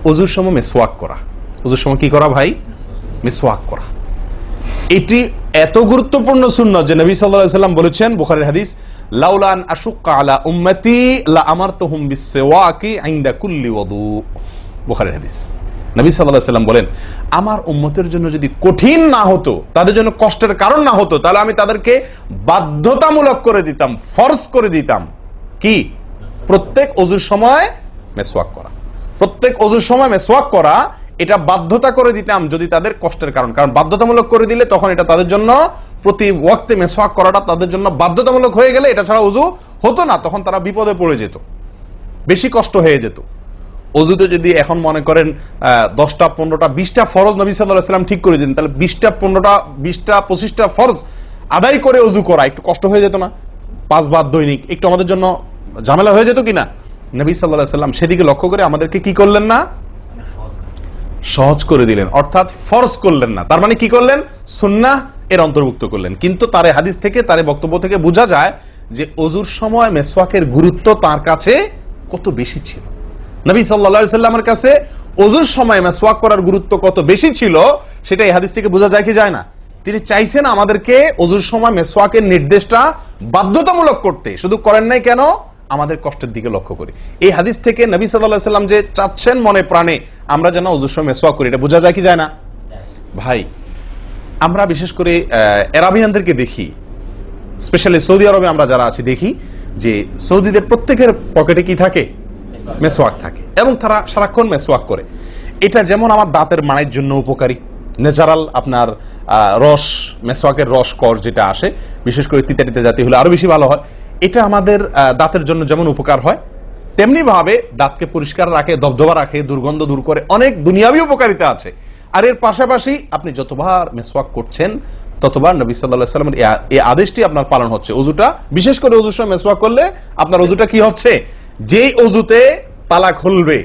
ওযুর সময় মিসওয়াক করা। ওযুর সময় কি করা ভাই? মিসওয়াক করা। এটি এত গুরুত্বপূর্ণ সুন্নাত যে নবী সাল্লাল্লাহু আলাইহি ওয়াসাল্লাম বলেছেন, বুখারীর হাদিস, লাউলা আন আশুক্কা আলা উম্মতি লা আমারতুহুম বিসওয়াকি ইনদা কুল্লি ওযু। বুখারীর হাদিস। নবী সাল্লাল্লাহু আলাইহি ওয়াসাল্লাম বলেন, আমার উম্মতের জন্য যদি কঠিন না হতো, তাদের জন্য কষ্টের কারণ না হতো, তাহলে আমি তাদেরকে বাধ্যতামূলক করে দিতাম, ফরজ করে দিতাম কি? প্রত্যেক ওযুর সময় মিসওয়াক করা। প্রত্যেক ওযুর সময় মিসওয়াক করা, এটা বাধ্যতা করে দিতাম যদি তাদের কষ্টের কারণ। কারণ বাধ্যতামূলক করে দিলে তখন এটা তাদের জন্য, প্রতি ওয়াক্তে মিসওয়াক করাটা তাদের জন্য বাধ্যতামূলক হয়ে গেলে এটা ছাড়া ওযু হতো না, তখন তারা বিপদে পড়ে যেত, বেশি কষ্ট হয়ে যেত। ওযুতে যদি এখন মনে করেন 10টা 15টা 20টা ফরজ নবী সাল্লাল্লাহু আলাইহি ওয়াসাল্লাম ঠিক করে দিন, তাহলে 20টা 15টা 20টা 25টা ফরজ আদায় করে ওযু করা একটু কষ্ট হয়ে যেত না? 5 বার দৈনিক একটু আমাদের জন্য ঝামেলা হয়ে যেত কিনা? নবী সাল্লাল্লাহু আলাইহি ওয়াসাল্লাম সেদিকে লক্ষ্য করে আমাদেরকে কি করলেন না? সহজ করে দিলেন, অর্থাৎ ফরজ করলেন না। তার মানে কি করলেন? সুন্নাহ এর অন্তর্ভুক্ত করলেন। কিন্তু তার হাদিস থেকে, তার বক্তব্য থেকে বোঝা যায় যে ওযুর সময় মিসওয়াকের গুরুত্ব তার কাছে কত বেশি ছিল। নবী সাল্লাল্লাহু আলাইহি ওয়াসাল্লামের কাছে ওযুর সময় মিসওয়াক করার গুরুত্ব কত বেশি ছিল, সেটা এই হাদিস থেকে বোঝা যায় কি যায় না? তিনি চাইছেন আমাদেরকে ওযুর সময় মিসওয়াকের নির্দেশটা বাধ্যতামূলক করতে। শুধু করেন নাই কেন? আমাদের কষ্টের দিকে লক্ষ্য করি। এই হাদিস থেকে নবী সাল্লাল্লাহু আলাইহি ওয়াসাল্লাম যে চাচ্ছেন মনে প্রাণে আমরা যেন ওযুর সময় মিসওয়াক করি, এটা বোঝা যায় কি যায় না? ভাই, আমরা বিশেষ করে আরবিয়ানদেরকে দেখি, স্পেশালি সৌদি আরবে আমরা যারা আছি দেখি যে সৌদিদের প্রত্যেকের পকেটে কি থাকে? মিসওয়াক থাকে, এবং তারা সারাক্ষণ মিসওয়াক করে। এটা যেমন আমার দাঁতের মাড়ির জন্য উপকারী, ন্যাচারাল আপনার রস, মিসওয়াকের রস কর যেটা আসে, বিশেষ করে তিতা জাতীয় হলে আরো বেশি ভালো হয়। এটা আমাদের দাঁতের জন্য যেমন উপকার হয়, তেমনি ভাবে দাঁতকে পরিষ্কার রাখে, দবদবা রাখে, দুর্গন্ধ দূর করে, অনেক দুনিয়াবী উপকারিতা আছে। আর এর পাশাপাশি আপনি যতবার মিসওয়াক করছেন ততবার নবী সাল্লাল্লাহু আলাইহি ওয়াসাল্লামের এই আদেশটি আপনার পালন হচ্ছে। ওযুটা, বিশেষ করে ওযুর সময় মিসওয়াক করলে আপনার ওযুটা কি হচ্ছে? যেই ওযুতে তালা খুলবে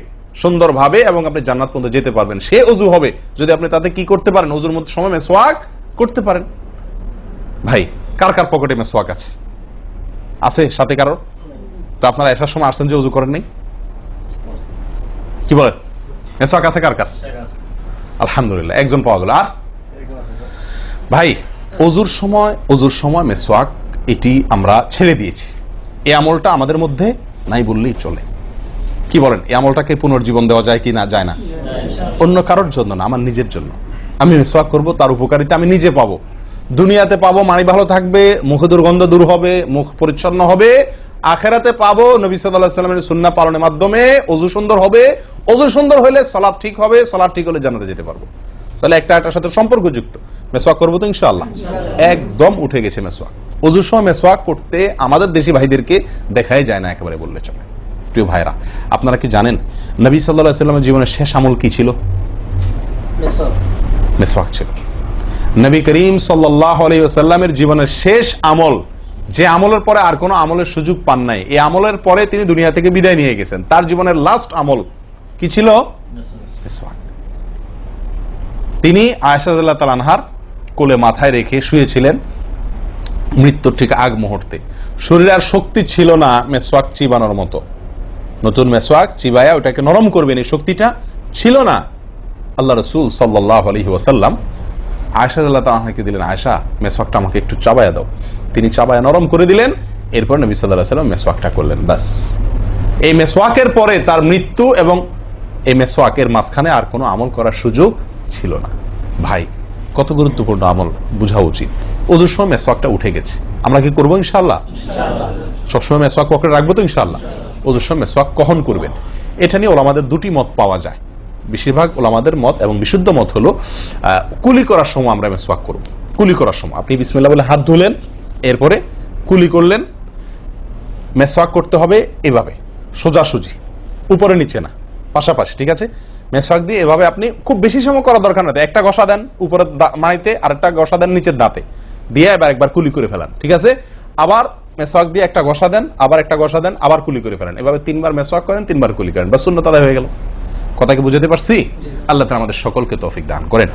সুন্দরভাবে এবং আপনি জান্নাত পর্যন্ত যেতে পারবেন, সে ওযু হবে যদি আপনি তাতে কি করতে পারেন? ওযুর মধ্যে সময় মিসওয়াক করতে পারেন। ভাই, কার কার পকেটে মিসওয়াক আছে? আছে সাথে কারো? তো আপনারা এসার সময় আসছেন যে ওযু করেন নাই? কি বলেন? মিসওয়াক আছে কার কার? আলহামদুলিল্লাহ, একজন পাওয়া গেল। আর ভাই, ওযুর সময় মিসওয়াক, এটি আমরা ছেড়ে দিয়েছি। এই আমলটা আমাদের মধ্যে নাই বললেই চলে। কি বলেন? এই আমলটাকে পুনর্জীবন দেওয়া যায় কি না? যায় না। অন্য কারোর জন্য না, আমার নিজের জন্য। আমি মিসওয়াক করব, তার উপকারিতা আমি নিজে পাবো, দুনিয়াতে পাবো, মানি ভালো থাকবে, মুখে দুর্গন্ধ দূর হবে, মুখ পরিচ্ছন্ন হবে। আখেরাতে পাবো নবী সাল্লাল্লাহু আলাইহি ওয়াসাল্লামের সুন্নাহ পালনের মাধ্যমে ওযু সুন্দর হবে, ওযু সুন্দর হলে সালাত ঠিক হবে, সালাত ঠিক হলে জান্নাতে যেতে পারবো। তাহলে একটা একটার সাথে সম্পর্কযুক্ত। মিসওয়াক করবো তো ইনশাআল্লাহ? একদম উঠে গেছে মিসওয়াক। ওযুর সময় মিসওয়াক করতে আমাদের দেশি ভাইদেরকে দেখাই যায় না একেবারে বললে চলে। প্রিয় ভাইরা, আপনারা কি জানেন নবী সাল্লাল্লাহু আলাইহি ওয়াসাল্লামের জীবনের শেষ আমল কি ছিল? মিসওয়াক ছিল। নবী করিম সাল্লাল্লাহু আলাইহি ওয়াসাল্লামের জীবনের শেষ আমল, যে আমলের পরে আর কোনো আমলের সুযোগ পান নাই, এই আমলের পরে তিনি দুনিয়া থেকে বিদায় নিয়ে গেছেন। তার জীবনের লাস্ট আমল কি ছিল? মিসওয়াক। তিনি আয়েশা রাদিয়াল্লাহু তাআলা আনহার কোলে মাথায় রেখে শুয়েছিলেন মৃত্যুর ঠিক আগ মুহূর্তে। শরীরে আর শক্তি ছিল না মিসওয়াক চিবানোর মতো। নতুন মিসওয়াক চিবায়া ওটাকে নরম করবেন, এই শক্তিটা ছিল না। আল্লাহ রাসূল সাল্লাল্লাহু আলাইহি ওয়াসাল্লাম আয়েশা রাদিয়াল্লাহু তাআলা আনহাকে দিলেন, আয়েশা, মিসওয়াকটা আমাকে একটু চাবায়া দাও। তিনি চাবায়া নরম করে দিলেন। এরপর নবী সাল্লাল্লাহু আলাইহি ওয়াসাল্লাম মিসওয়াকটা করলেন। বাস, এই মিসওয়াকের পরে তার মৃত্যু, এবং এই মিসওয়াকের মাঝখানে আর কোনো আমল করার সুযোগ ছিল না। ভাই, কত গুরুত্বপূর্ণ আমল বোঝা উচিত। ওযুর সময় মিসওয়াকটা উঠে গেছে, আমরা কি করবো ইনশাআল্লাহ? সবসময় মিসওয়াক পকেটে রাখবো তো ইনশাআল্লাহ? ওযুর সময় মিসওয়াক কখন করবেন, এটা নিয়ে ওলামাদের দুটি মত পাওয়া যায়। বেশিরভাগ ওলামাদের মত এবং বিশুদ্ধ মত হলো কুলি করার সময় আমরা মিসওয়াক করব। কুলি করার সময় আপনি বিসমিল্লাহ বলে হাত ধুলেন, এরপরে কুলি করলেন। মিসওয়াক করতে হবে এভাবে, সোজাসুজি, উপরে নিচে না, পাশাপাশি, ঠিক আছে? মিসওয়াক দিয়ে এভাবে আপনি খুব বেশি সময় করা দরকার না, একটা ঘষা দেন উপরের মাড়িতে, আরেকটা ঘষা দেন নিচের দাঁতে দিয়ে, এবার একবার কুলি করে ফেলান, ঠিক আছে? আবার মিসওয়াক দিয়ে একটা ঘষা দেন, আবার একটা ঘষা দেন, আবার কুলি করে ফেলেন। এভাবে 3 বার মিসওয়াক করেন, 3 বার কুলি করেন, বাস সুন্নাত আদায় হয়ে গেল। কথা কি বুঝাতে পারছি? আল্লাহ তাআলা আমাদের সকলকে তৌফিক দান করেন।